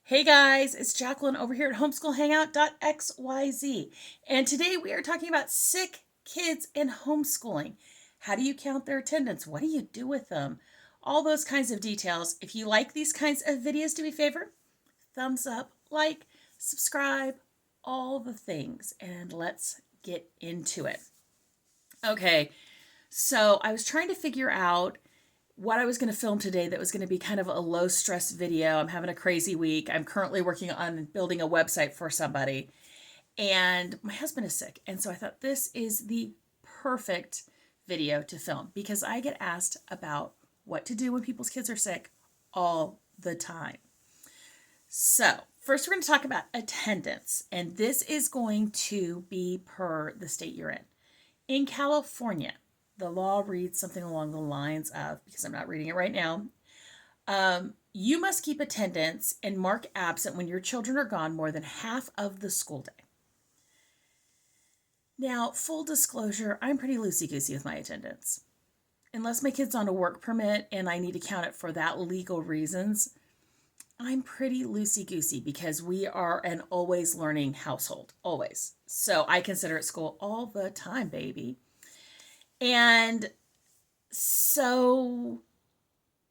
Hey guys, it's Jacqueline over here at Homeschool Hangout.xyz. And today we are talking about sick kids and homeschooling. How do you count their attendance? What do you do with them? All those kinds of details. If you like these kinds of videos, do me a favor, thumbs up, like, subscribe, all the things. And let's get into it. Okay, so I was trying to figure out what I was going to film today that was going to be kind of a low stress video. I'm having a crazy week. I'm currently working on building a website for somebody, and my husband is sick. And so I thought this is the perfect video to film because I get asked about what to do when people's kids are sick all the time. So, first, we're going to talk about attendance, and this is going to be per the state you're in. In California, the law reads something along the lines of, because I'm not reading it right now, you must keep attendance and mark absent when your children are gone more than half of the school day. Now, full disclosure, I'm pretty loosey-goosey with my attendance. Unless my kid's on a work permit and I need to count it for that legal reasons, I'm pretty loosey-goosey because we are an always learning household, always. So I consider it school all the time, baby. And so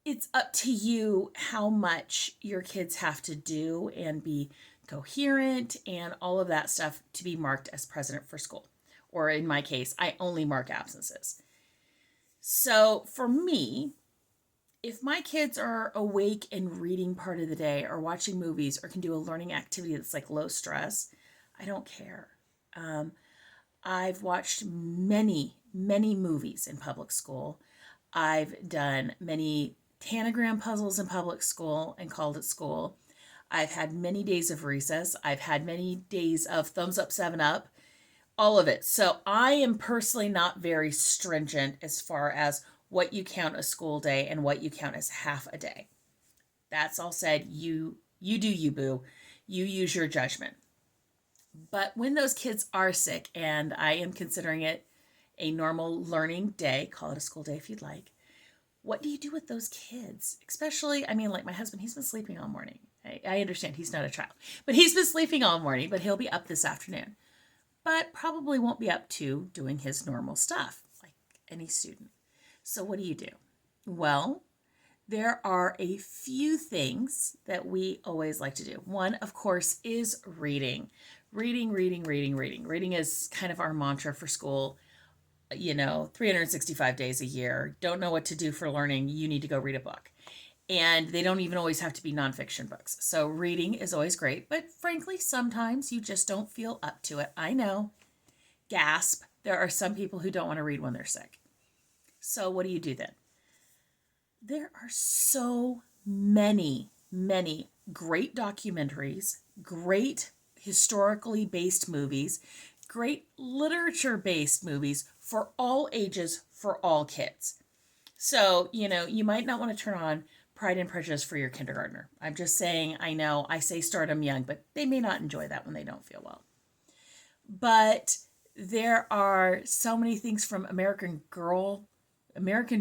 it's up to you how much your kids have to do and be coherent and all of that stuff to be marked as present for school. Or in my case, I only mark absences. So for me, if my kids are awake and reading part of the day or watching movies or can do a learning activity that's like low stress, I don't care. I've watched many movies in public school. I've done many tanagram puzzles in public school and called it school. I've had many days of recess. I've had many days of thumbs up, 7 up, all of it. So I am personally not very stringent as far as what you count a school day and what you count as half a day. That's all said. You do you, boo. You use your judgment. But when those kids are sick, and I am considering it a normal learning day, call it a school day if you'd like, what do you do with those kids? Especially, like my husband, he's been sleeping all morning. I understand he's not a child, but he's been sleeping all morning, but he'll be up this afternoon. But probably won't be up to doing his normal stuff like any student. So what do? Well, there are a few things that we always like to do. One, of course, is reading. Reading. Reading is kind of our mantra for school. 365 days a year. Don't know what to do for learning. You need to go read a book. And they don't even always have to be nonfiction books. So reading is always great. But frankly, sometimes you just don't feel up to it. I know. Gasp. There are some people who don't want to read when they're sick. So what do you do then? There are so many great documentaries, great historically based movies, great literature based movies for all ages, for all kids. So, you might not want to turn on Pride and Prejudice for your kindergartner. I'm just saying, I know I say start them young, but they may not enjoy that when they don't feel well. But there are so many things from American Girl. The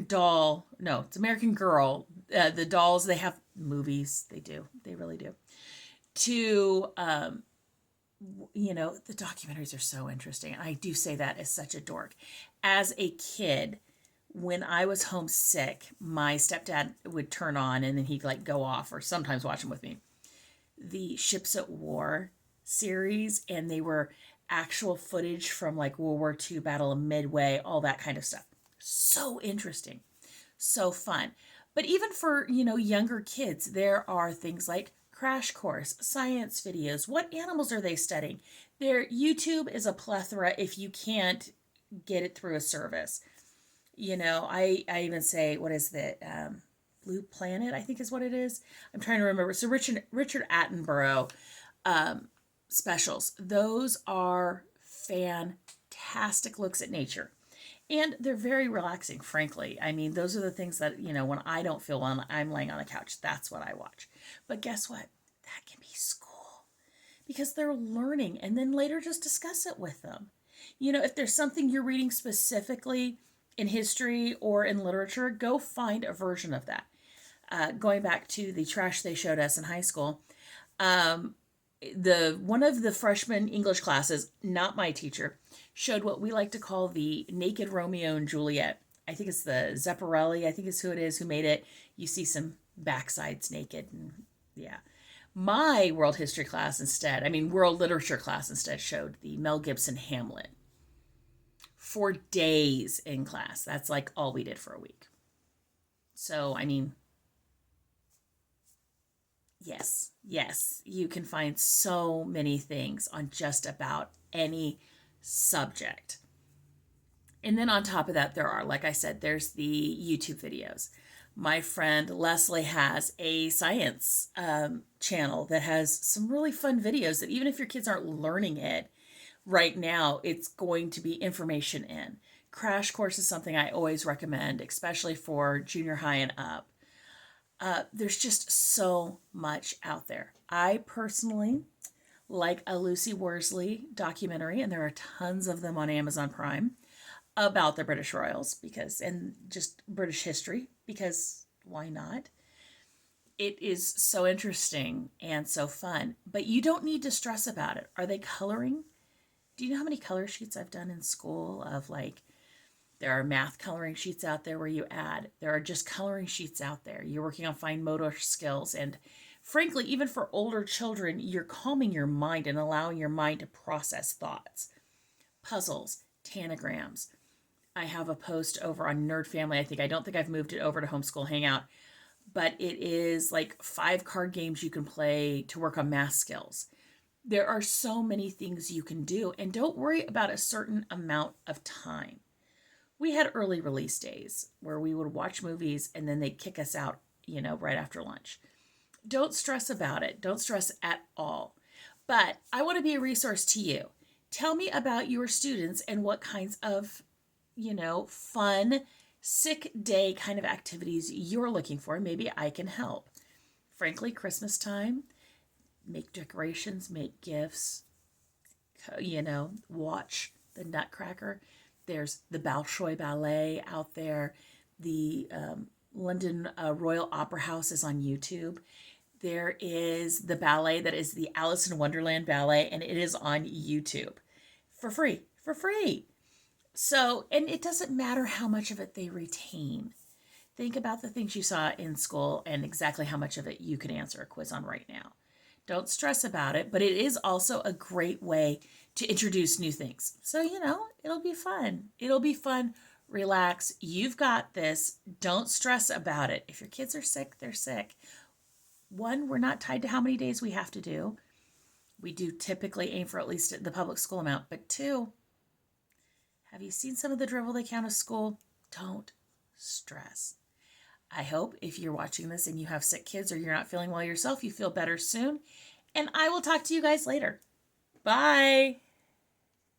dolls, they have movies. They do. They really do. To, the documentaries are so interesting. I do say that as such a dork. As a kid, when I was homesick, my stepdad would turn on and then he'd go off or sometimes watch them with me. The Ships at War series, and they were actual footage from World War II, Battle of Midway, all that kind of stuff. So interesting, so fun. But even for, younger kids, there are things like Crash Course, science videos. What animals are they studying? Their YouTube is a plethora if you can't get it through a service. I even say, what is the Blue Planet, I think is what it is. I'm trying to remember. So Richard Attenborough specials. Those are fantastic looks at nature. And they're very relaxing, frankly. Those are the things that, when I don't feel well, I'm laying on the couch, that's what I watch. But guess what? That can be school. Because they're learning, and then later just discuss it with them. If there's something you're reading specifically in history or in literature, go find a version of that. Going back to the trash they showed us in high school, Um, the one of the freshman English classes, not my teacher, showed what we like to call the naked Romeo and Juliet. I think it's the Zepparelli, I think is who it is who made it. You see some backsides naked, and yeah. My world history class instead, I mean world literature class instead, showed the Mel Gibson Hamlet for days in class. That's like all we did for a week. So, I mean, yes, yes, you can find so many things on just about any subject. And then on top of that, there are, like I said, there's the YouTube videos. My friend Leslie has a science channel that has some really fun videos that even if your kids aren't learning it right now, it's going to be information in. Crash Course is something I always recommend, especially for junior high and up. There's just so much out there. I personally like a Lucy Worsley documentary, and there are tons of them on Amazon Prime about the British royals because, and just British history because why not? It is so interesting and so fun, but you don't need to stress about it. Are they coloring? Do you know how many color sheets I've done in school of like, there are math coloring sheets out there where you add. There are just coloring sheets out there. You're working on fine motor skills. And frankly, even for older children, you're calming your mind and allowing your mind to process thoughts. Puzzles, tanagrams. I have a post over on Nerd Family. I don't think I've moved it over to Homeschool Hangout, but it is like 5 card games you can play to work on math skills. There are so many things you can do, and don't worry about a certain amount of time. We had early release days where we would watch movies and then they'd kick us out, right after lunch. Don't stress about it. Don't stress at all. But I want to be a resource to you. Tell me about your students and what kinds of, fun, sick day kind of activities you're looking for. Maybe I can help. Frankly, Christmas time, make decorations, make gifts, watch the Nutcracker. There's the Bolshoi Ballet out there. The London Royal Opera House is on YouTube. There is the ballet that is the Alice in Wonderland ballet, and it is on YouTube for free. For free. So, and it doesn't matter how much of it they retain. Think about the things you saw in school and exactly how much of it you can answer a quiz on right now. Don't stress about it, but it is also a great way to introduce new things. So, it'll be fun. It'll be fun. Relax. You've got this. Don't stress about it. If your kids are sick, they're sick. One, we're not tied to how many days we have to do. We do typically aim for at least the public school amount. But 2, have you seen some of the drivel they count as school? Don't stress. I hope if you're watching this and you have sick kids or you're not feeling well yourself, you feel better soon. And I will talk to you guys later. Bye.